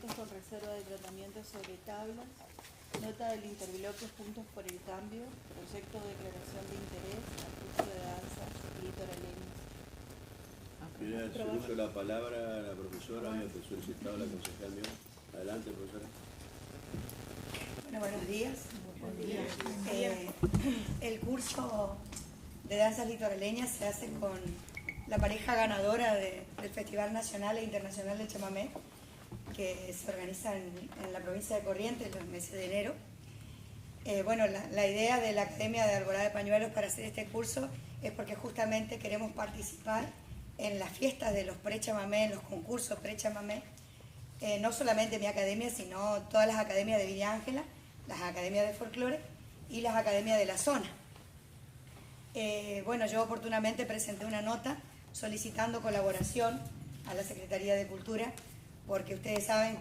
documentos con reserva de tratamiento sobre tablas, nota del interbloque Juntos por el Cambio, proyecto de declaración de interés al curso de danzas litoraleñas. Tiene el uso de la palabra la profesora, me ha solicitado la concejal mío. Adelante, profesora. Bueno, buenos días. El curso de danzas litoraleñas se hace con la pareja ganadora del Festival Nacional e Internacional del Chamamé, que se organiza en la provincia de Corrientes en los meses de enero. Bueno, la idea de la Academia de Alborada de Pañuelos para hacer este curso es porque justamente queremos participar en las fiestas de los pre-chamamé, en los concursos pre-chamamé, no solamente mi academia, sino todas las academias de Villa Ángela, las academias de folclore y las academias de la zona. Bueno, yo oportunamente presenté una nota solicitando colaboración a la Secretaría de Cultura, porque ustedes saben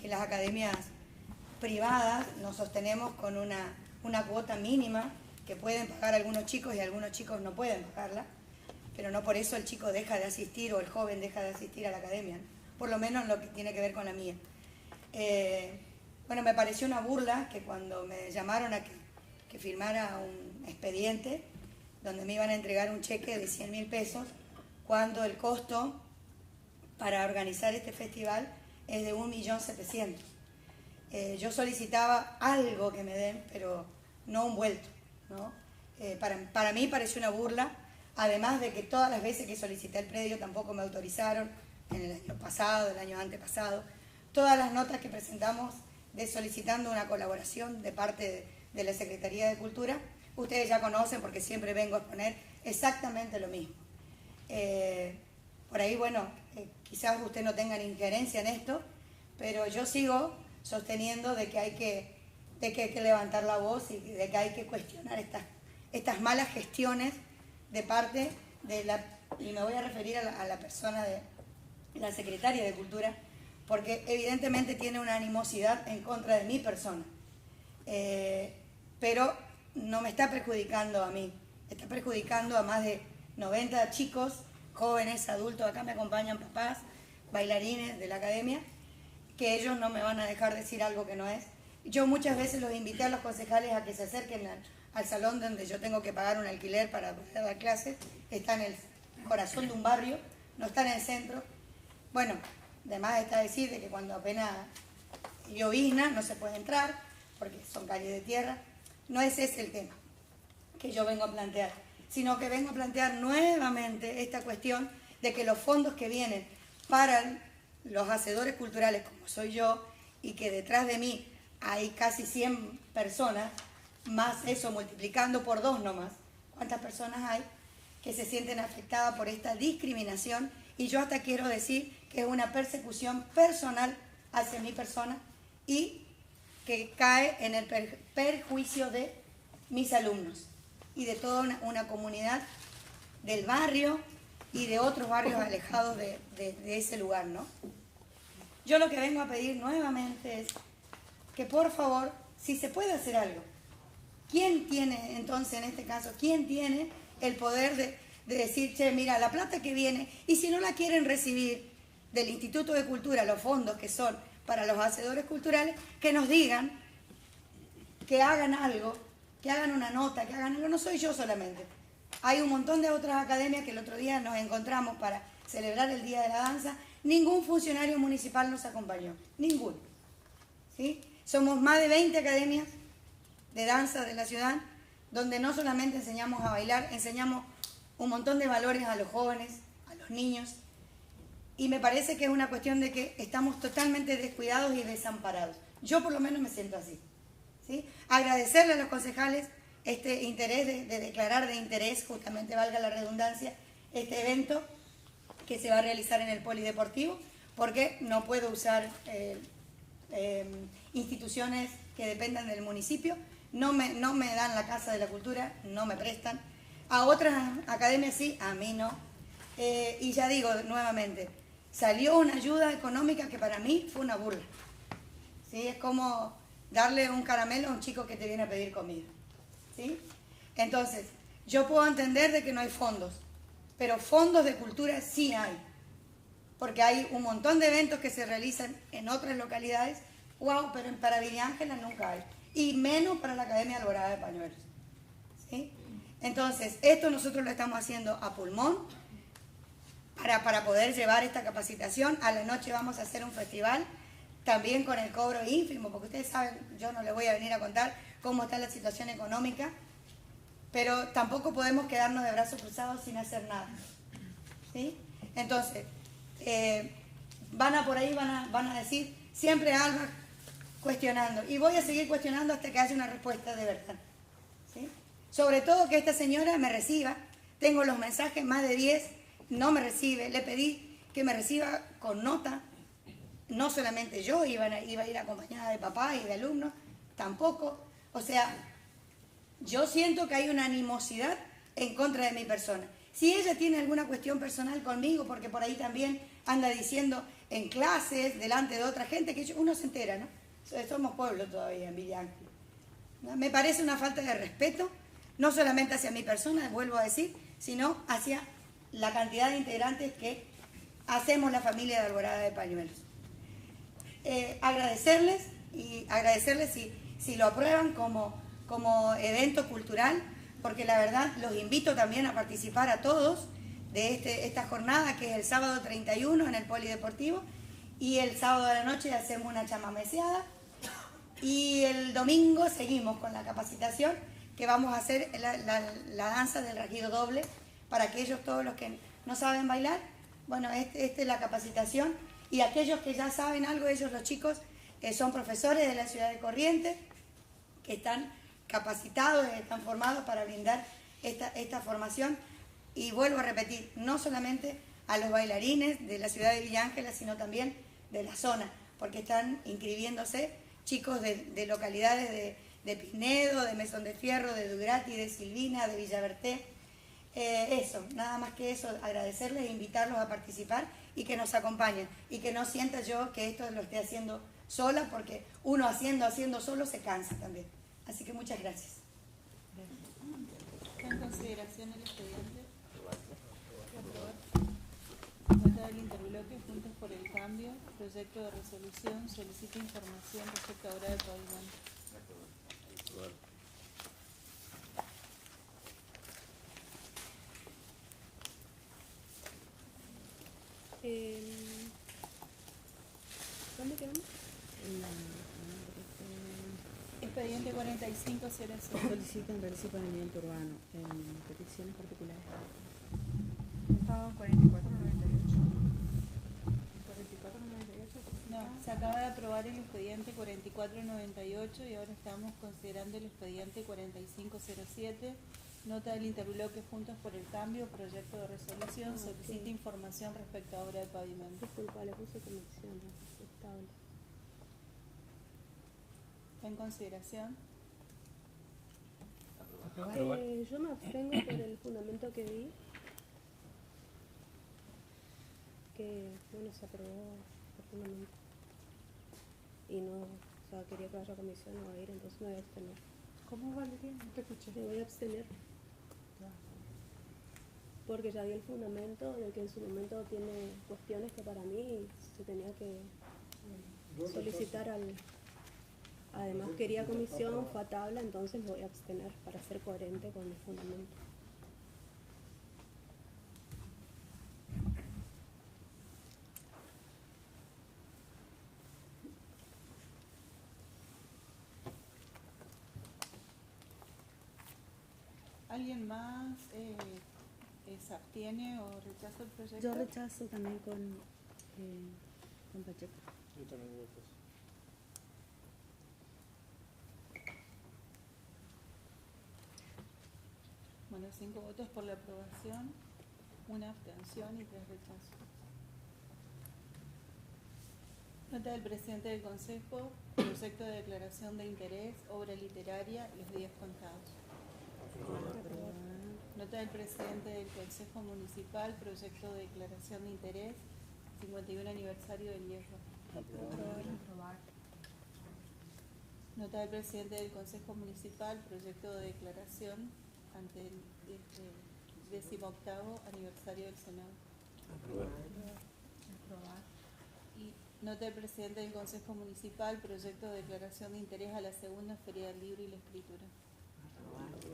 que las academias privadas nos sostenemos con una cuota mínima que pueden pagar algunos chicos y algunos chicos no pueden pagarla, pero no por eso el chico deja de asistir o el joven deja de asistir a la academia, ¿no? Por lo menos en lo que tiene que ver con la mía. Bueno, me pareció una burla que cuando me llamaron a que firmara un expediente donde me iban a entregar un cheque de 100.000 pesos, cuando el costo para organizar este festival es de 1.700.000. Yo solicitaba algo que me den, pero no un vuelto, ¿no? Para mí pareció una burla, además de que todas las veces que solicité el predio tampoco me autorizaron, en el año pasado, el año antepasado. Todas las notas que presentamos solicitando una colaboración de parte de la Secretaría de Cultura, ustedes ya conocen porque siempre vengo a exponer exactamente lo mismo. Por ahí, bueno, quizás usted no tengan injerencia en esto, pero yo sigo sosteniendo de que hay que levantar la voz y de que hay que cuestionar estas malas gestiones de parte de y me voy a referir a la persona de la Secretaria de Cultura, porque evidentemente tiene una animosidad en contra de mi persona, pero no me está perjudicando a mí, está perjudicando a más de 90 chicos, jóvenes, adultos. Acá me acompañan papás, bailarines de la academia, que ellos no me van a dejar decir algo que no es. Yo muchas veces los invité a los concejales a que se acerquen al salón donde yo tengo que pagar un alquiler para poder dar clases. Está en el corazón de un barrio, no está en el centro. Bueno, además está decir de que cuando apenas llovizna no se puede entrar, porque son calles de tierra. No es ese el tema que yo vengo a plantear, sino que vengo a plantear nuevamente esta cuestión de que los fondos que vienen para los hacedores culturales, como soy yo, y que detrás de mí hay casi 100 personas, más eso multiplicando por 2 nomás, ¿cuántas personas hay que se sienten afectadas por esta discriminación? Y yo hasta quiero decir que es una persecución personal hacia mi persona y que cae en el perjuicio de mis alumnos y de toda una comunidad del barrio y de otros barrios alejados de ese lugar, ¿no? Yo lo que vengo a pedir nuevamente es que por favor, si se puede hacer algo, ¿quién tiene entonces en este caso, quién tiene el poder de decir, che, mira, la plata que viene, y si no la quieren recibir del Instituto de Cultura, los fondos que son para los hacedores culturales, que nos digan, que hagan algo, que hagan una nota, que hagan algo? No soy yo solamente. Hay un montón de otras academias que el otro día nos encontramos para celebrar el Día de la Danza. Ningún funcionario municipal nos acompañó, ninguno. ¿Sí? Somos más de 20 academias de danza de la ciudad, donde no solamente enseñamos a bailar, enseñamos un montón de valores a los jóvenes, a los niños, y me parece que es una cuestión de que estamos totalmente descuidados y desamparados. Yo por lo menos me siento así, ¿sí? Agradecerle a los concejales este interés de declarar de interés, justamente valga la redundancia, este evento que se va a realizar en el polideportivo, porque no puedo usar instituciones que dependan del municipio, no me dan la Casa de la Cultura, no me prestan. A otras academias sí, a mí no. Y ya digo nuevamente, salió una ayuda económica que para mí fue una burla. ¿Sí? Es como darle un caramelo a un chico que te viene a pedir comida. ¿Sí? Entonces, yo puedo entender de que no hay fondos, pero fondos de cultura sí hay. porque hay un montón de eventos que se realizan en otras localidades, wow, pero para Villa Ángela nunca hay, y menos para la Academia Alborada de Pañuelos, ¿sí? Entonces, esto nosotros lo estamos haciendo a pulmón, para poder llevar esta capacitación. A la noche vamos a hacer un festival, también con el cobro ínfimo, porque ustedes saben, yo no les voy a venir a contar cómo está la situación económica, pero tampoco podemos quedarnos de brazos cruzados sin hacer nada, ¿sí? Entonces, van a decir, siempre Alba cuestionando, y voy a seguir cuestionando hasta que haya una respuesta de verdad, ¿sí? Sobre todo que esta señora me reciba. Tengo los mensajes, más de 10, no me recibe. Le pedí que me reciba con nota. No solamente yo, iba a ir acompañada de papá y de alumnos, tampoco. O sea, yo siento que hay una animosidad en contra de mi persona. Si ella tiene alguna cuestión personal conmigo, porque por ahí también anda diciendo en clases, delante de otra gente, que uno se entera, ¿no? Somos pueblo todavía en Villa Ángela, ¿no? Me parece una falta de respeto, no solamente hacia mi persona, vuelvo a decir, sino hacia la cantidad de integrantes que hacemos la familia de Alborada de Pañuelos. Agradecerles si lo aprueban como evento cultural, porque la verdad los invito también a participar a todos de esta jornada, que es el sábado 31 en el Polideportivo, y el sábado de la noche hacemos una chamameceada, y el domingo seguimos con la capacitación, que vamos a hacer la danza del rajido doble para aquellos todos los que no saben bailar. Bueno, esta es la capacitación, y aquellos que ya saben algo, ellos los chicos son profesores de la ciudad de Corrientes, que están capacitados, están formados para brindar esta formación. Y vuelvo a repetir, no solamente a los bailarines de la ciudad de Villa Ángela, sino también de la zona, porque están inscribiéndose chicos de localidades de Pinedo, de Mesón de Fierro, de Dugrati, de Silvina, de Villaverté. Eso, nada más que eso, agradecerles e invitarlos a participar y que nos acompañen, y que no sienta yo que esto lo esté haciendo sola, porque uno haciendo solo se cansa también. Así que muchas gracias. ¿Está en consideración el expediente? Nota del interbloque, Juntos por el Cambio, proyecto de resolución, solicita información respecto a obra de pavimento. ¿Dónde quedamos? Expediente 4500. Solicitan realice planeamiento urbano en peticiones particulares. Estaba 4498. 4498. No, se acaba de aprobar el expediente 4498 y ahora estamos considerando el expediente 4507. Nota del interbloque Juntos por el Cambio, proyecto de resolución, solicita sí. información respecto a obra de pavimento. Disculpa, le puse conexión estable. ¿Está en consideración? Yo me abstengo por el fundamento que vi, que bueno, se aprobó oportunamente y no, o sea, quería que vaya a comisión, no va a ir, entonces me voy a abstener. ¿Cómo Valeria? No te escuché. Me voy a abstener porque ya vi el fundamento de que en su momento tiene cuestiones que para mí se tenía que solicitar al... Además quería comisión, fue a tabla, entonces me voy a abstener para ser coherente con el fundamento. ¿Alguien más se abstiene o rechaza el proyecto? Yo rechazo también con Pacheco. Yo también rechazo. Bueno, 5 votos por la aprobación, 1 abstención y 3 rechazos. Nota del presidente del Consejo, proyecto de declaración de interés, obra literaria, los días contados. Nota del presidente del Consejo Municipal, proyecto de declaración de interés, 51 aniversario del Hierro. Nota del presidente del Consejo Municipal, proyecto de declaración ante el 18º aniversario del Senado. Nota del presidente del Consejo Municipal, proyecto de declaración de interés a la segunda Feria del Libro y la Escritura.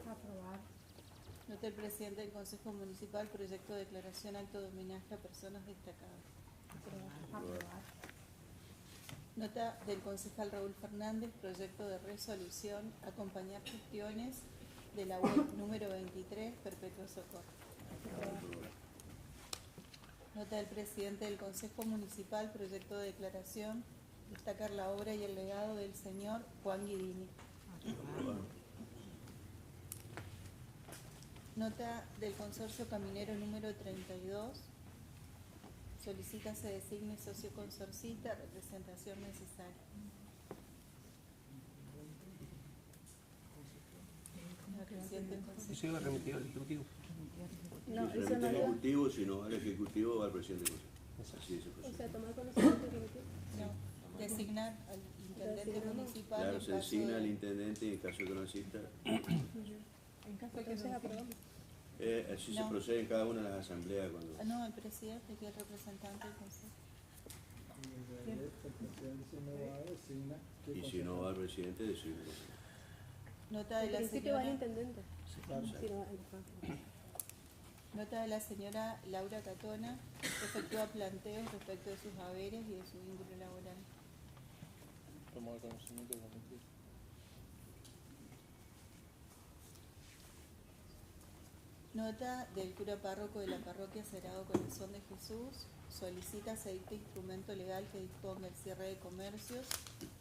Aprobar. Nota del presidente del Consejo Municipal, proyecto de declaración acto de homenaje a personas destacadas. Aprobar. Nota del concejal Raúl Fernández, proyecto de resolución, acompañar gestiones de la web número 23, Perpetuo Socorro. Nota del presidente del Consejo Municipal, proyecto de declaración, destacar la obra y el legado del señor Juan Guidini. Nota del Consorcio Caminero número 32, solicita se designe socio consorcista, representación necesaria. La presidenta del Consejo. Eso iba remitido al Ejecutivo. No, Si eso remite no al lo... Ejecutivo, si no al Ejecutivo, va al presidente del Consejo. Así es el O proceso. sea, tomar conocimiento del ejecutivo. No, designar al intendente Designamos. municipal Claro, en se caso designa de- al intendente y en caso de que no exista, En caso de que Entonces no aprobamos. así No. se procede en cada una de las asambleas cuando... Ah, no, el presidente, que es el representante del Consejo. Y si no va al presidente, designa. Nota de En la principio va el señora, intendente. Claro. Si no va el nota de la señora Laura Catona, efectúa planteos respecto de sus haberes y de su vínculo laboral. Tomar conocimiento del cometido. Nota del cura párroco de la parroquia Sagrado Corazón de Jesús, solicita se dicte instrumento legal que disponga el cierre de comercios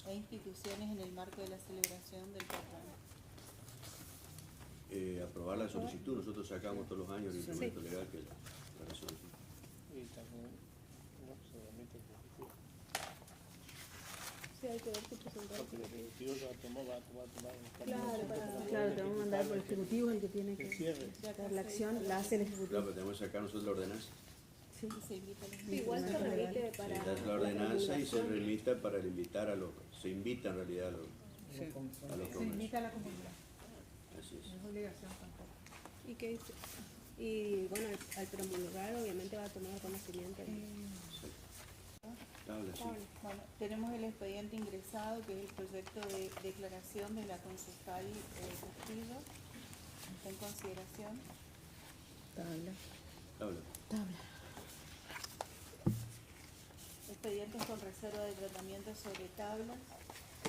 e instituciones en el marco de la celebración del patrono. Aprobar la solicitud, nosotros sacamos todos los años el instrumento legal que es la resolución. Y también no se remite al Ejecutivo. Sí, hay que ver si presentar. Porque el Ejecutivo va a tomar Claro, para- Claro, te vamos a mandar por el Ejecutivo, el que tiene el que cierre. dar la acción, la hace el Claro, Ejecutivo. pero tenemos que sacar nosotros la ordenanza. Sí. Y se invita a los Sí, igual se remite para... Se da la ordenanza y se remita para invitar a los... Se invita en realidad a los Se comercios. invita a la comunidad. Así es. No es obligación tampoco. ¿Y qué dice? Y bueno, al promulgar obviamente va a tomar conocimiento. Habla, sí. Bueno, tenemos el expediente ingresado, que es el proyecto de declaración de la concejal Castillo. Está en consideración. Tabla. Habla. Tabla. Expedientes con reserva de tratamiento sobre tablas.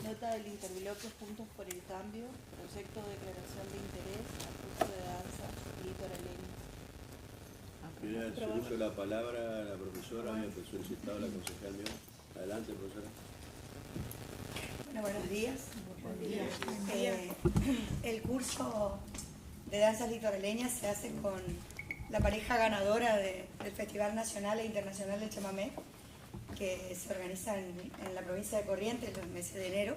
Nota del interbloque Juntos por el Cambio. Proyecto de declaración de interés al curso de danza litoraleña. Tiene el uso de la palabra la profesora, había solicitado la concejal mío. Adelante, profesora. Bueno, buenos días. El curso de danzas litoraleñas se hace con la pareja ganadora del Festival Nacional e Internacional del Chamamé, que se organiza en la provincia de Corrientes en los meses de enero.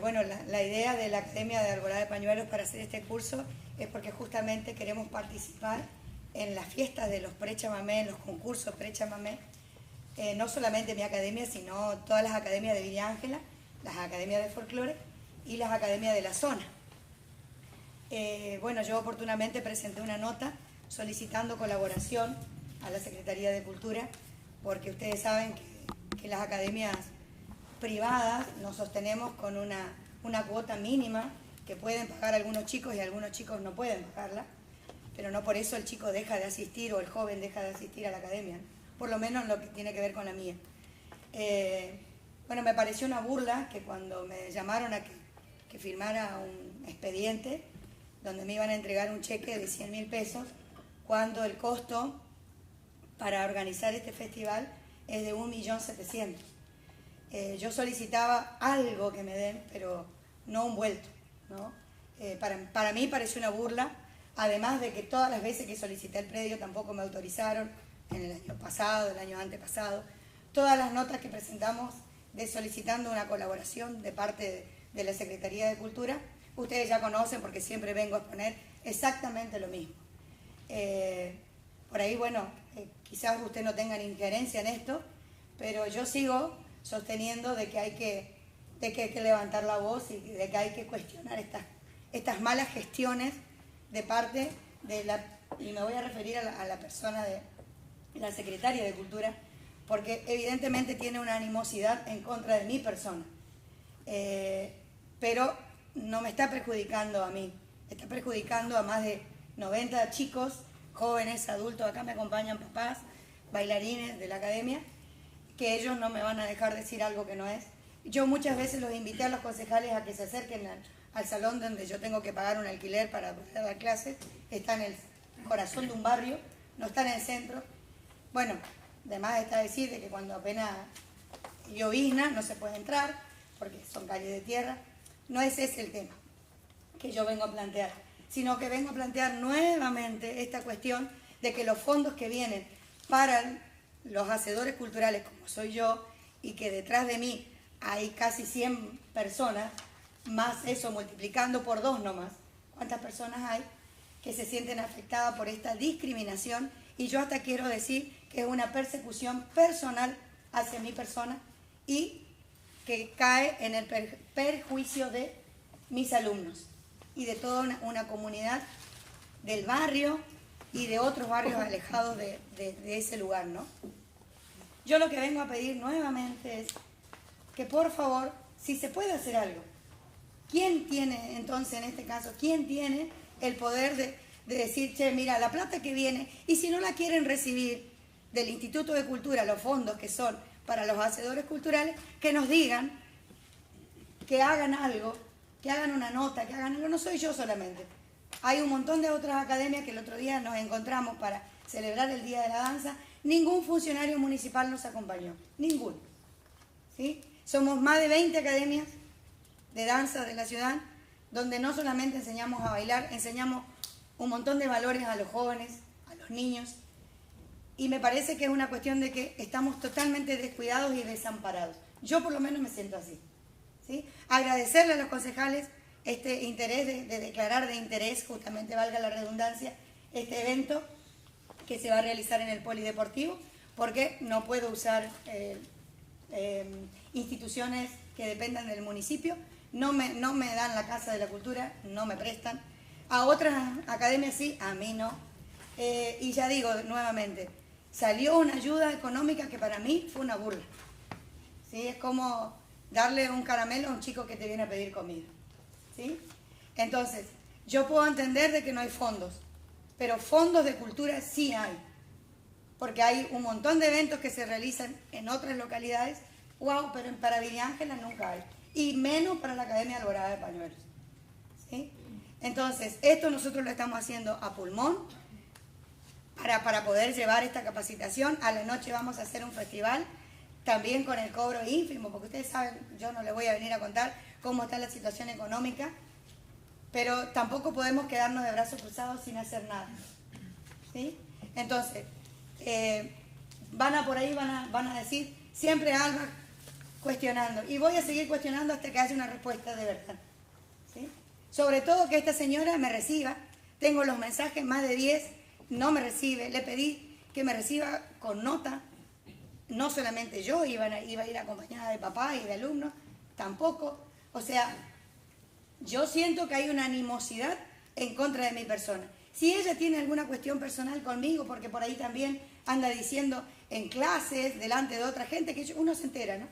Bueno, la idea de la Academia de Alborada de Pañuelos para hacer este curso es porque justamente queremos participar en las fiestas de los pre-chamamé, en los concursos pre-chamamé, no solamente mi academia, sino todas las academias de Villa Ángela, las academias de folclore y las academias de la zona. Bueno, yo oportunamente presenté una nota solicitando colaboración a la Secretaría de Cultura, porque ustedes saben que las academias privadas nos sostenemos con una cuota mínima que pueden pagar algunos chicos y algunos chicos no pueden pagarla, pero no por eso el chico deja de asistir o el joven deja de asistir a la academia, ¿no? Por lo menos lo que tiene que ver con la mía. Bueno, me pareció una burla que cuando me llamaron a que firmara un expediente donde me iban a entregar un cheque de 100.000 pesos, cuando el costo para organizar este festival es de 1.700.000. Yo solicitaba algo que me den, pero no un vuelto, ¿no? Para mí pareció una burla, además de que todas las veces que solicité el predio tampoco me autorizaron, en el año pasado, el año antepasado. Todas las notas que presentamos solicitando una colaboración de parte de la Secretaría de Cultura, ustedes ya conocen porque siempre vengo a exponer exactamente lo mismo. Por ahí, bueno, quizás ustedes no tengan injerencia en esto, pero yo sigo sosteniendo de que hay que levantar la voz y de que hay que cuestionar estas malas gestiones de parte de la... Y me voy a referir a la persona de la Secretaria de Cultura, porque evidentemente tiene una animosidad en contra de mi persona. Pero no me está perjudicando a mí, está perjudicando a más de 90 chicos, jóvenes, adultos, acá me acompañan papás, bailarines de la academia, que ellos no me van a dejar decir algo que no es. Yo muchas veces los invité a los concejales a que se acerquen al salón donde yo tengo que pagar un alquiler para poder dar clases. Está en el corazón de un barrio, no está en el centro. Bueno, además está decir de que cuando apenas llovizna no se puede entrar, porque son calles de tierra. No es ese el tema que yo vengo a plantear, sino que vengo a plantear nuevamente esta cuestión de que los fondos que vienen para los hacedores culturales, como soy yo, y que detrás de mí hay casi 100 personas, más eso multiplicando por 2 nomás, ¿cuántas personas hay que se sienten afectadas por esta discriminación? Y yo hasta quiero decir que es una persecución personal hacia mi persona y que cae en el perjuicio de mis alumnos y de toda una comunidad del barrio y de otros barrios alejados de ese lugar, ¿no? Yo lo que vengo a pedir nuevamente es que por favor, si se puede hacer algo, ¿quién tiene entonces en este caso, quién tiene el poder de decir, che, mira, la plata que viene, y si no la quieren recibir del Instituto de Cultura, los fondos que son para los hacedores culturales, que nos digan, que hagan algo, que hagan una nota, que hagan algo, no soy yo solamente. Hay un montón de otras academias que el otro día nos encontramos para celebrar el Día de la Danza, ningún funcionario municipal nos acompañó, ninguno. ¿Sí? Somos más de 20 academias de danza de la ciudad, donde no solamente enseñamos a bailar, enseñamos un montón de valores a los jóvenes, a los niños, y me parece que es una cuestión de que estamos totalmente descuidados y desamparados. Yo por lo menos me siento así. ¿Sí? Agradecerle a los concejales este interés de declarar de interés, justamente valga la redundancia, este evento que se va a realizar en el polideportivo, porque no puedo usar instituciones que dependan del municipio, no me dan la Casa de la Cultura, no me prestan. A otras academias sí, a mí no. Y ya digo nuevamente, salió una ayuda económica que para mí fue una burla. ¿Sí? Es como darle un caramelo a un chico que te viene a pedir comida. ¿Sí? Entonces, yo puedo entender de que no hay fondos, pero fondos de cultura sí hay. Porque hay un montón de eventos que se realizan en otras localidades, wow, pero para Villa Ángela nunca hay. Y menos para la Academia Alborada de Pañuelos. ¿Sí? Entonces, esto nosotros lo estamos haciendo a pulmón para poder llevar esta capacitación. A la noche vamos a hacer un festival, también con el cobro ínfimo, porque ustedes saben, yo no les voy a venir a contar cómo está la situación económica, pero tampoco podemos quedarnos de brazos cruzados sin hacer nada. ¿Sí? Entonces, van a decir, siempre Alba cuestionando, y voy a seguir cuestionando hasta que haya una respuesta de verdad. ¿Sí? Sobre todo que esta señora me reciba, tengo los mensajes, más de 10, no me recibe, le pedí que me reciba con nota, no solamente yo, iba a ir acompañada de papá y de alumnos, tampoco, o sea, yo siento que hay una animosidad en contra de mi persona. Si ella tiene alguna cuestión personal conmigo, porque por ahí también anda diciendo en clases, delante de otra gente, que uno se entera, ¿no?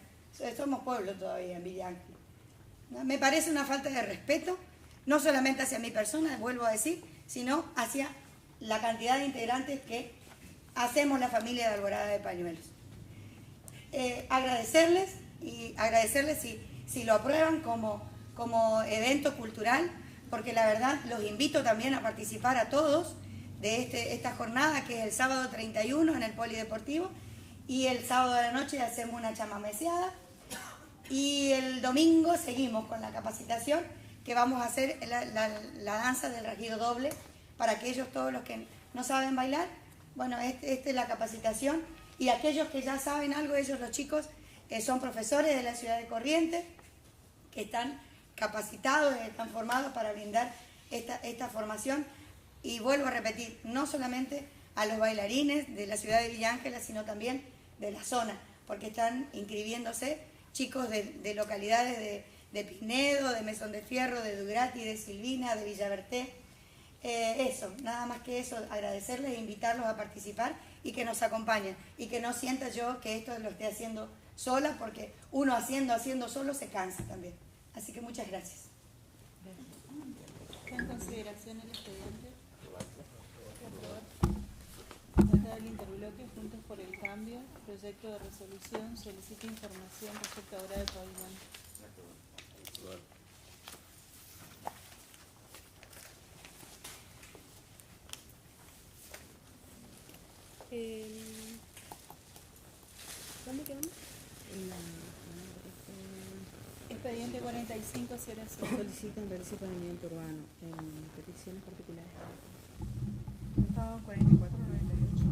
Somos pueblo todavía en Villa Ángela, ¿no? Me parece una falta de respeto, no solamente hacia mi persona, vuelvo a decir, sino hacia la cantidad de integrantes que hacemos la familia de Alborada de Pañuelos. Agradecerles si lo aprueban como evento cultural, porque la verdad los invito también a participar a todos de esta jornada, que es el sábado 31 en el Polideportivo, y el sábado de la noche hacemos una chamameceada, y el domingo seguimos con la capacitación, que vamos a hacer la danza del regido doble, para aquellos todos los que no saben bailar. Bueno, esta es la capacitación, y aquellos que ya saben algo, ellos los chicos son profesores de la ciudad de Corrientes, que están capacitados, están formados para brindar esta formación. Y vuelvo a repetir, no solamente a los bailarines de la ciudad de Villa Ángela, sino también de la zona, porque están inscribiéndose chicos de localidades de Pinedo, de Mesón de Fierro, de Dugrati, de Silvina, de Villaverté. Eso, nada más que eso, agradecerles e invitarlos a participar y que nos acompañen. Y que no sienta yo que esto lo esté haciendo sola, porque uno haciendo solo se cansa también. Así que muchas gracias. ¿Está en consideración el expediente? Nota del interbloque Juntos por el Cambio, proyecto de resolución, solicita información respecto a obra de pavimento. Aprobar. ¿Dónde quedamos? Expediente 4500. Solicitan realice pavimento urbano en peticiones particulares. Estaba 4498.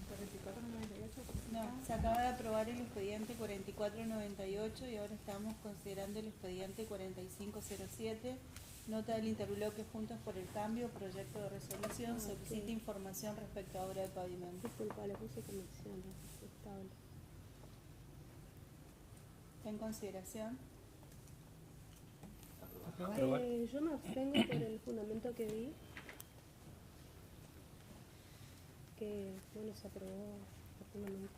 4498. No, se acaba de aprobar el expediente 4498 y ahora estamos considerando el expediente 4507. Nota del interbloque Juntos por el Cambio, proyecto de resolución, solicita sí. información respecto a obra de pavimento. Disculpa, le puse comisión. Estable. ¿Está en consideración? Aprobar. Yo me abstengo por el fundamento que vi. Que, bueno, se aprobó el fundamento.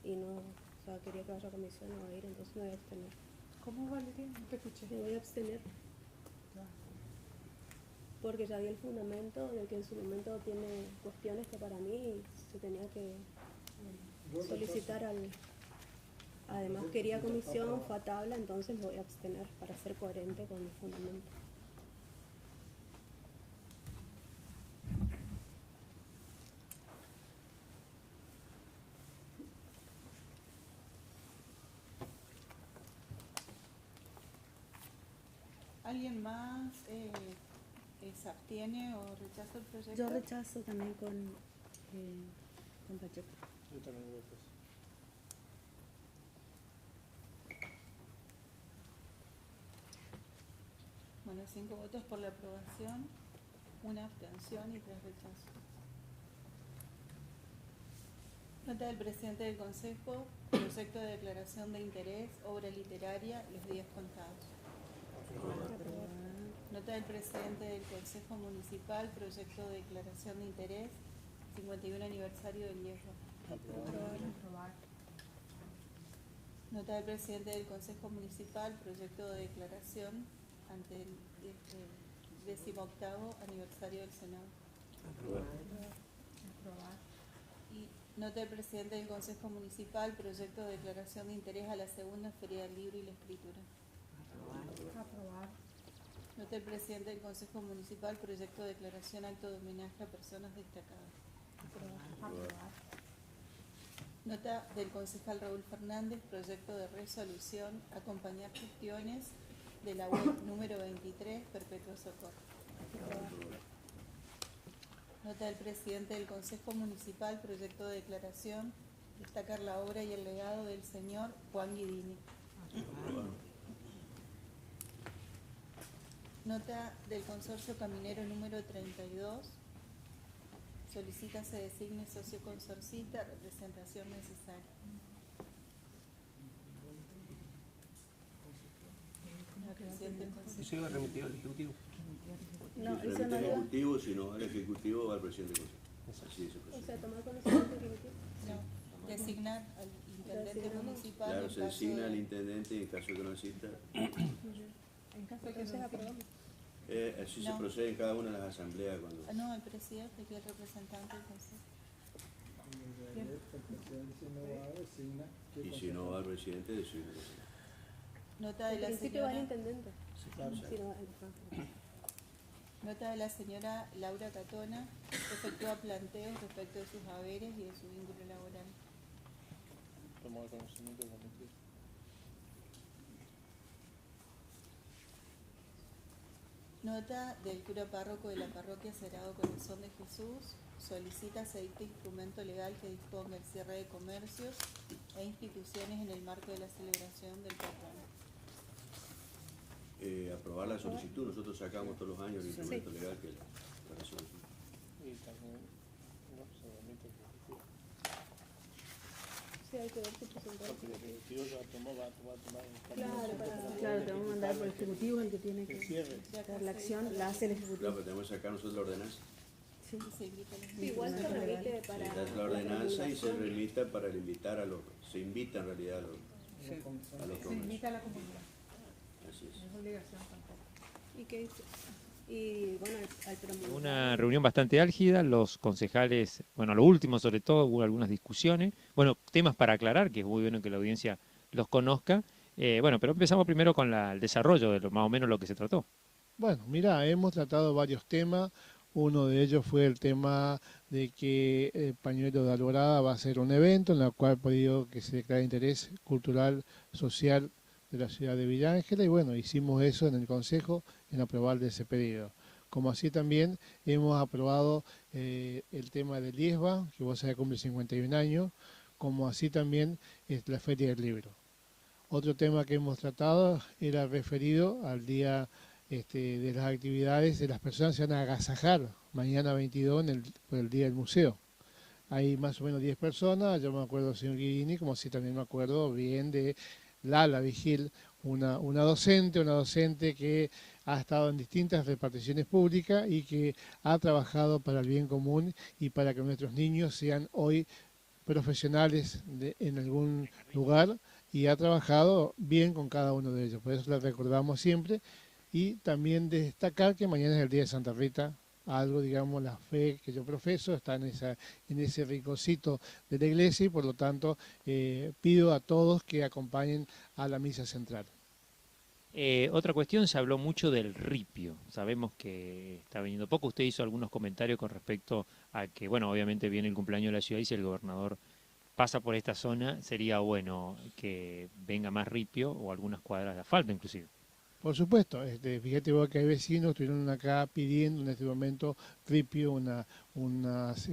Y no, o sea, quería que vaya a comisión, no va a ir, entonces me voy a abstener. ¿Cómo, Valeria? No te escuché. Me voy a abstener. Porque ya vi el fundamento de que en su momento tiene cuestiones que para mí se tenía que solicitar al... Además quería comisión, fue a tabla, entonces me voy a abstener para ser coherente con mi fundamento. ¿Alguien más se abstiene o rechaza el proyecto? Yo rechazo también con Pacheco. Yo también voy a hacer. Bueno, 5 votos por la aprobación, 1 abstención y 3 rechazos. Nota del presidente del Consejo, proyecto de declaración de interés, obra literaria, Los días contados. Nota del presidente del Consejo Municipal, proyecto de declaración de interés, 51 aniversario del Hierro. Aprobar. Nota del presidente del Consejo Municipal, proyecto de declaración ante el 18º aniversario del Senado. Aprobar. Aprobar. Y nota del presidente del Consejo Municipal, proyecto de declaración de interés a la segunda Feria del Libro y la Escritura. Aprobar. Nota del presidente del Consejo Municipal, proyecto de declaración acto de homenaje a personas destacadas. Aprobar. Nota del concejal Raúl Fernández, proyecto de resolución, acompañar gestiones de la web número 23, Perpetuo Socorro. Nota del presidente del Consejo Municipal, proyecto de declaración, destacar la obra y el legado del señor Juan Guidini. Aprobar. Nota del Consorcio Caminero número 32, solicita se designe socio consorcista, representación necesaria. La presidenta del Consejo. Eso iba remitido al Ejecutivo. No, Si eso remite no al iba. Ejecutivo, si no al Ejecutivo va al presidente del Consejo. Así es el O proceso. sea, tomar conocimiento ejecutivo. No, designar al intendente Designamos. municipal. Claro, en se caso designa de- al intendente y en caso de que no exista, En caso de que Entonces no aprobamos. así No. se procede en cada una de las asambleas cuando... Ah, no, el presidente, que es el representante del Consejo. Y si no va al presidente, designa al presidente. Nota de En la principio va al señora, intendente. Sí, claro. Si no, ajá. nota de la señora Laura Catona, efectúa planteos respecto de sus haberes y de su vínculo laboral. Tomar conocimiento del cometido. Nota del cura párroco de la parroquia Sagrado Corazón de Jesús, solicita se dicte instrumento legal que disponga el cierre de comercios e instituciones en el marco de la celebración del patrón. Aprobar la solicitud, nosotros sacamos todos los años el instrumento legal que es la resolución. Y también no se remite al Ejecutivo. Sí, hay que ver si presentar. Porque el Ejecutivo ya tomó, va a tomar Claro, para- Claro, te vamos a mandar por el Ejecutivo, el que tiene el que cierre. De acá dar la se acción, dice- la hace el Claro, Ejecutivo. pero tenemos que sacar nosotros la ordenanza. Sí. sí. Y se invita a los Sí, igual se remite Se para da la ordenanza y se promulgación. remita para invitar a los, se invita en realidad a los Se comercios. invita a la comunidad, Así es. no es obligación tampoco. ¿Y qué dice? Y bueno, al promulgar. Una reunión bastante álgida, los concejales, bueno, a lo último sobre todo hubo algunas discusiones, bueno, temas para aclarar, que es muy bueno que la audiencia los conozca. Bueno, pero empezamos primero con el desarrollo de más o menos lo que se trató. Bueno, mira, hemos tratado varios temas. Uno de ellos fue el tema de que el Pañuelo de Alborada va a ser un evento en el cual ha pedido que se declare interés cultural, social de la ciudad de Villa Ángela, y bueno, hicimos eso en el Consejo en aprobar de ese pedido. Como así también hemos aprobado el tema del IESBA, que vos sabés cumple 51 años, como así también es la Feria del Libro. Otro tema que hemos tratado era referido al día de las actividades de las personas que se van a agasajar mañana 22 por el Día del Museo. Hay más o menos 10 personas, yo me acuerdo del señor Guirini, como así también me acuerdo bien de Lala Vigil, una docente que ha estado en distintas reparticiones públicas y que ha trabajado para el bien común y para que nuestros niños sean hoy profesionales en algún lugar, y ha trabajado bien con cada uno de ellos, por eso la recordamos siempre. Y también destacar que mañana es el Día de Santa Rita, algo, digamos, la fe que yo profeso está en ese rinconcito de la iglesia, y por lo tanto pido a todos que acompañen a la misa central. Otra cuestión, se habló mucho del ripio, sabemos que está viniendo poco, usted hizo algunos comentarios con respecto a que, bueno, obviamente viene el cumpleaños de la ciudad y si el gobernador pasa por esta zona, sería bueno que venga más ripio o algunas cuadras de asfalto inclusive. Por supuesto, fíjate vos que hay vecinos que estuvieron acá pidiendo en este momento ripio, unas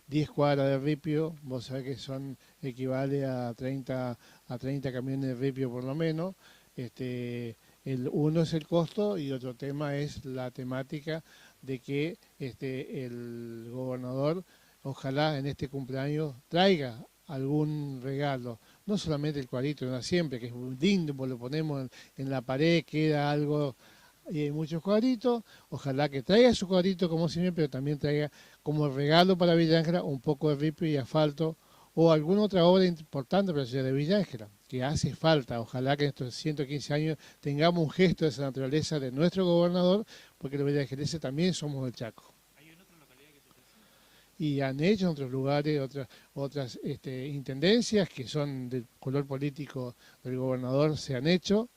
10 cuadras de ripio, vos sabés que equivale a 30 camiones de ripio por lo menos. Uno es el costo y otro tema es la temática de que el gobernador ojalá en este cumpleaños traiga algún regalo, no solamente el cuadrito de una siempre, que es muy lindo, pues lo ponemos en la pared, queda algo, y hay muchos cuadritos, ojalá que traiga su cuadrito como siempre, pero también traiga como regalo para Villa Ángela un poco de ripio y asfalto, o alguna otra obra importante para la ciudad de Villa Ángela, que hace falta. Ojalá que en estos 115 años tengamos un gesto de esa naturaleza de nuestro gobernador, porque los villaangelenses también somos del Chaco. Y han hecho en otros lugares otras intendencias que son del color político del gobernador, se han hecho,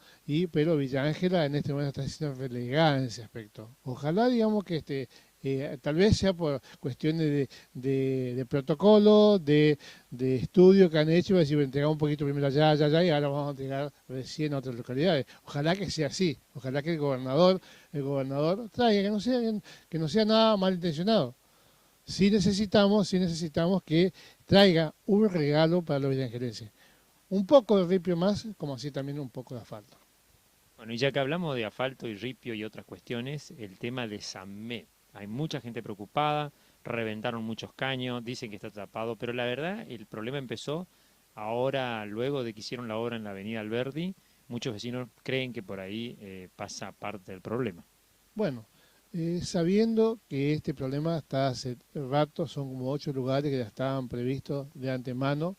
pero Villa Ángela en este momento está siendo relegada en ese aspecto. Ojalá, digamos, que tal vez sea por cuestiones de protocolo, de estudio que han hecho, es decir, entregamos un poquito primero allá, y ahora vamos a entregar recién a otras localidades. Ojalá que sea así, ojalá que el gobernador traiga, que no sea nada malintencionado. Sí necesitamos que traiga un regalo para los villaangelenses. Un poco de ripio más, como así también un poco de asfalto. Bueno, y ya que hablamos de asfalto y ripio y otras cuestiones, el tema de Samet. Hay mucha gente preocupada, reventaron muchos caños, dicen que está tapado, pero la verdad el problema empezó ahora, luego de que hicieron la obra en la avenida Alberdi. Muchos vecinos creen que por ahí pasa parte del problema. Bueno, sabiendo que este problema está hace rato, son como 8 lugares que ya estaban previstos de antemano,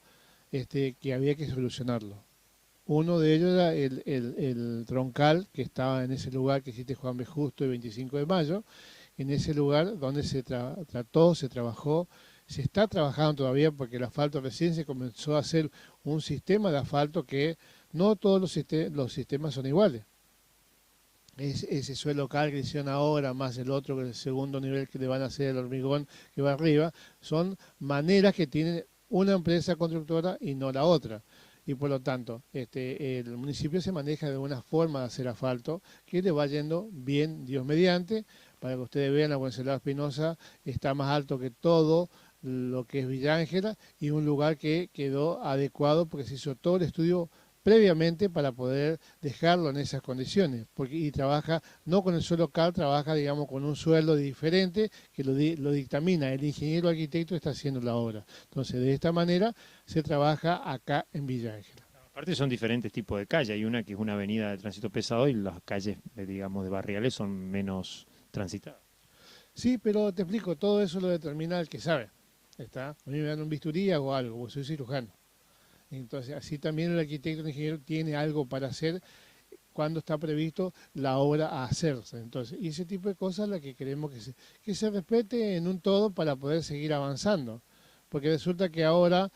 que había que solucionarlo. Uno de ellos era el troncal que estaba en ese lugar que existe Juan B. Justo el 25 de mayo, en ese lugar donde se trabajó, se está trabajando todavía porque el asfalto recién se comenzó a hacer un sistema de asfalto que no todos los sistemas son iguales. Ese suelo local que hicieron ahora, más el otro, el segundo nivel que le van a hacer el hormigón que va arriba, son maneras que tiene una empresa constructora y no la otra. Y por lo tanto, el municipio se maneja de una forma de hacer asfalto que le va yendo bien, Dios mediante. Para que ustedes vean, la Wenceslao Espinosa está más alto que todo lo que es Villa Ángela, y un lugar que quedó adecuado porque se hizo todo el estudio previamente para poder dejarlo en esas condiciones, y trabaja no con el suelo local, trabaja, digamos, con un suelo diferente que lo dictamina, el ingeniero arquitecto está haciendo la obra. Entonces, de esta manera se trabaja acá en Villa Ángela. Aparte son diferentes tipos de calle, hay una que es una avenida de tránsito pesado y las calles, digamos, de barriales son menos transitadas. Sí, pero te explico, todo eso lo determina el que sabe. ¿Está? A mí me dan un bisturí o algo, porque soy cirujano. Entonces, así también el arquitecto o el ingeniero tiene algo para hacer cuando está previsto la obra a hacerse. Entonces, y ese tipo de cosas es la que queremos que se respete en un todo para poder seguir avanzando. Porque resulta que ahora,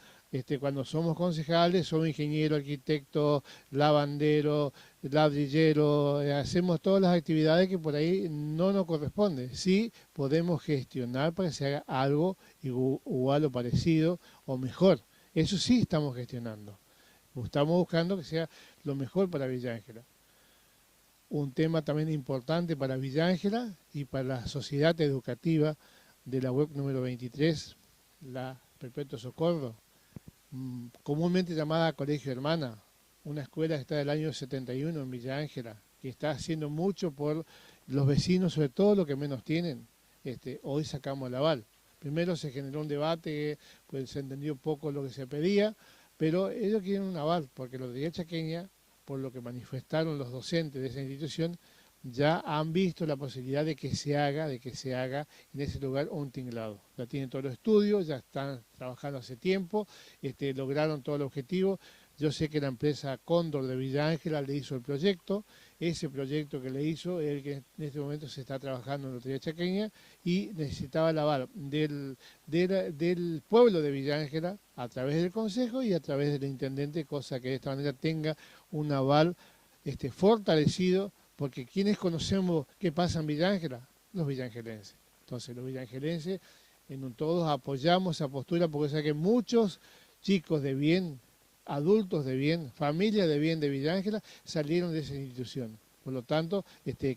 cuando somos concejales, somos ingeniero, arquitecto, lavandero, ladrillero, hacemos todas las actividades que por ahí no nos corresponde. Sí podemos gestionar para que se haga algo igual o parecido o mejor. Eso sí estamos gestionando. Estamos buscando que sea lo mejor para Villa Ángela. Un tema también importante para Villa Ángela y para la sociedad educativa de la web número 23, la Perpetuo Socorro, comúnmente llamada Colegio Hermana, una escuela que está del año 71 en Villa Ángela, que está haciendo mucho por los vecinos, sobre todo los que menos tienen. Hoy sacamos el aval. Primero se generó un debate, pues se entendió poco lo que se pedía, pero ellos quieren un aval, porque los de Villa Chaqueña, por lo que manifestaron los docentes de esa institución, ya han visto la posibilidad de que se haga en ese lugar un tinglado. Ya tienen todos los estudios, ya están trabajando hace tiempo, lograron todo el objetivo. Yo sé que la empresa Cóndor de Villa Ángela le hizo el proyecto, ese proyecto que le hizo es el que en este momento se está trabajando en la Lotería Chaqueña y necesitaba el aval del pueblo de Villa Ángela a través del Consejo y a través del Intendente, cosa que de esta manera tenga un aval fortalecido, porque quienes conocemos qué pasa en Villa Ángela, los villangelenses. Entonces los villangelenses en un todos apoyamos esa postura porque sé que muchos chicos de bien, adultos de bien, familias de bien de Villa Ángela salieron de esa institución. Por lo tanto,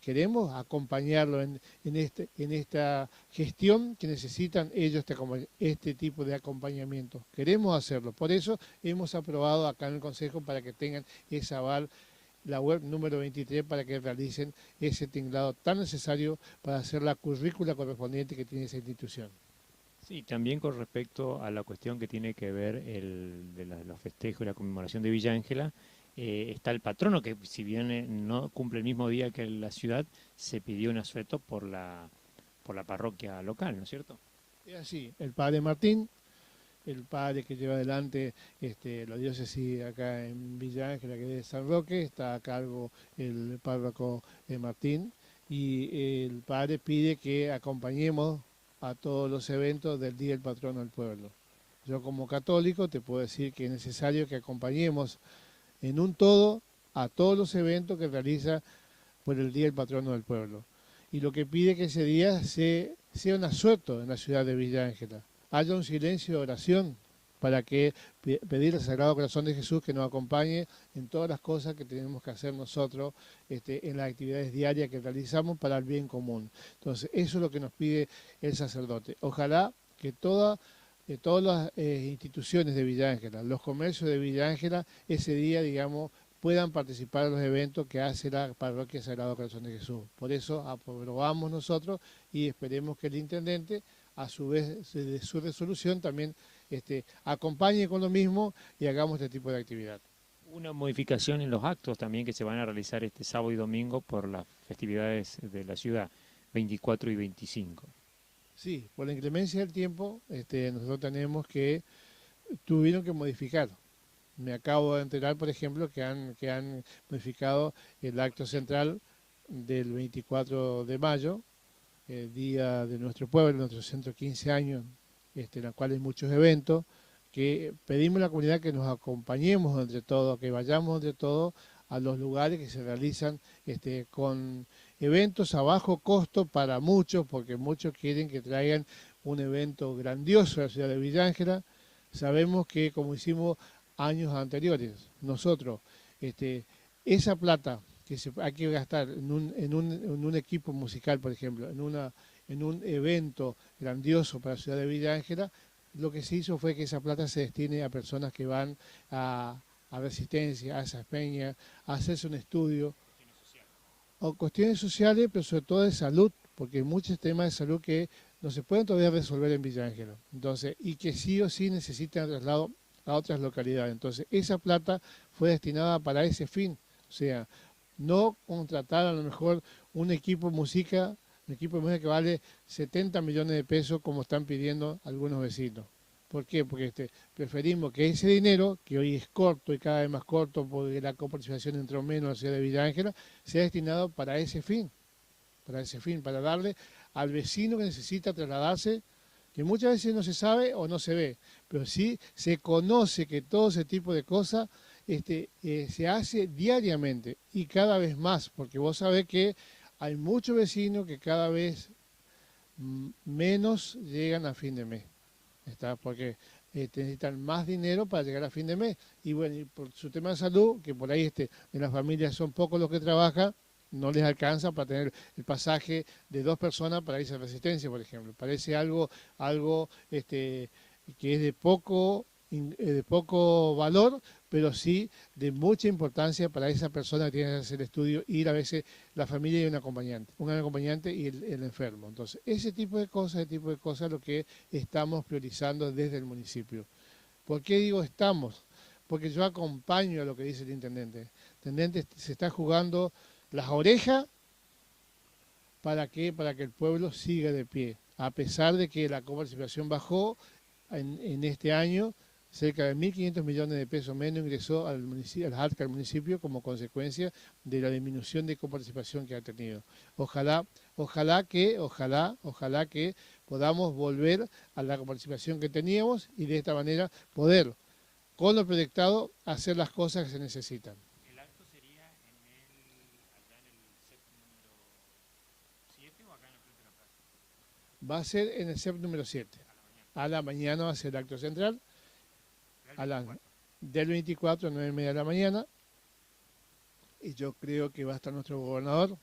queremos acompañarlo en esta gestión que necesitan ellos este tipo de acompañamiento. Queremos hacerlo. Por eso hemos aprobado acá en el Consejo para que tengan ese aval, la web número 23, para que realicen ese tinglado tan necesario para hacer la currícula correspondiente que tiene esa institución. Sí, también con respecto a la cuestión que tiene que ver de los festejos y la conmemoración de Villa Ángela, está el patrono que, si bien no cumple el mismo día que la ciudad, se pidió un asueto por la parroquia local, ¿no es cierto? Es así, el padre Martín, el padre que lleva adelante la diócesis acá en Villa Ángela, que es de San Roque, está a cargo el párroco Martín, y el padre pide que acompañemos a todos los eventos del Día del Patrono del Pueblo. Yo como católico te puedo decir que es necesario que acompañemos en un todo a todos los eventos que realiza por el Día del Patrono del Pueblo. Y lo que pide que ese día sea un asueto en la ciudad de Villa Ángela. Haya un silencio de oración para que pedir al Sagrado Corazón de Jesús que nos acompañe en todas las cosas que tenemos que hacer nosotros en las actividades diarias que realizamos para el bien común. Entonces, eso es lo que nos pide el sacerdote. Ojalá que todas las instituciones de Villa Ángela, los comercios de Villa Ángela, ese día, digamos, puedan participar en los eventos que hace la Parroquia Sagrado Corazón de Jesús. Por eso aprobamos nosotros y esperemos que el intendente, a su vez de su resolución, también acompañe con lo mismo y hagamos este tipo de actividad. Una modificación en los actos también que se van a realizar este sábado y domingo por las festividades de la ciudad, 24 y 25. Sí, por la inclemencia del tiempo, nosotros tenemos que, tuvieron que modificar. Me acabo de enterar, por ejemplo, que han modificado el acto central del 24 de mayo, el día de nuestro pueblo, nuestro centro 15 años, en el cual hay muchos eventos, que pedimos a la comunidad que nos acompañemos entre todos, que vayamos entre todos a los lugares que se realizan con eventos a bajo costo para muchos, porque muchos quieren que traigan un evento grandioso a la ciudad de Villa Ángela. Sabemos que, como hicimos años anteriores, nosotros, esa plata que hay que gastar en un equipo musical, por ejemplo, en un evento grandioso para la ciudad de Villa Ángela, lo que se hizo fue que esa plata se destine a personas que van a Resistencia, a esas peñas, a hacerse un estudio, o cuestiones sociales, pero sobre todo de salud, porque hay muchos temas de salud que no se pueden todavía resolver en Villa Ángela, entonces, y que sí o sí necesitan traslado a otras localidades. Entonces, esa plata fue destinada para ese fin, o sea, no contratar a lo mejor un equipo música Un equipo de emergencia que vale 70 millones de pesos como están pidiendo algunos vecinos. ¿Por qué? Porque preferimos que ese dinero, que hoy es corto y cada vez más corto porque la coparticipación entró menos en la ciudad de Villa Ángela, sea destinado para ese fin, para darle al vecino que necesita trasladarse, que muchas veces no se sabe o no se ve, pero sí se conoce que todo ese tipo de cosas se hace diariamente y cada vez más, porque vos sabés que hay muchos vecinos que cada vez menos llegan a fin de mes, porque necesitan más dinero para llegar a fin de mes. Y bueno, y por su tema de salud, que por ahí en las familias son pocos los que trabajan, no les alcanza para tener el pasaje de 2 personas para irse a Resistencia, por ejemplo. Parece algo que es de poco valor, pero sí de mucha importancia para esa persona que tiene que hacer el estudio, ir a veces la familia y un acompañante y el enfermo. Entonces, ese tipo de cosas es lo que estamos priorizando desde el municipio. ¿Por qué digo estamos? Porque yo acompaño a lo que dice el intendente. El intendente se está jugando las orejas para que el pueblo siga de pie, a pesar de que la coparticipación bajó en este año. Cerca de 1.500 millones de pesos menos ingresó al municipio, a las arcas del municipio como consecuencia de la disminución de coparticipación que ha tenido. Ojalá que podamos volver a la coparticipación que teníamos y de esta manera poder, con lo proyectado, hacer las cosas que se necesitan. ¿El acto sería allá en el CEP número 7 o acá en el frente de la plaza? Va a ser en el CEP número 7. A la mañana va a ser el acto central. Del 24 a 9:30 de la mañana, y yo creo que va a estar nuestro gobernador,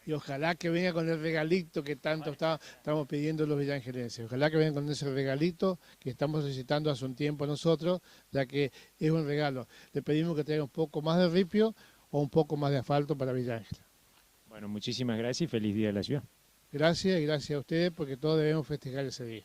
y ojalá que venga con el regalito que tanto estamos pidiendo los villangelenses, ojalá que venga con ese regalito que estamos solicitando hace un tiempo nosotros, ya que es un regalo. Le pedimos que traiga un poco más de ripio o un poco más de asfalto para Villa Ángela. Bueno, muchísimas gracias y feliz día de la ciudad. Gracias y gracias a ustedes porque todos debemos festejar ese día.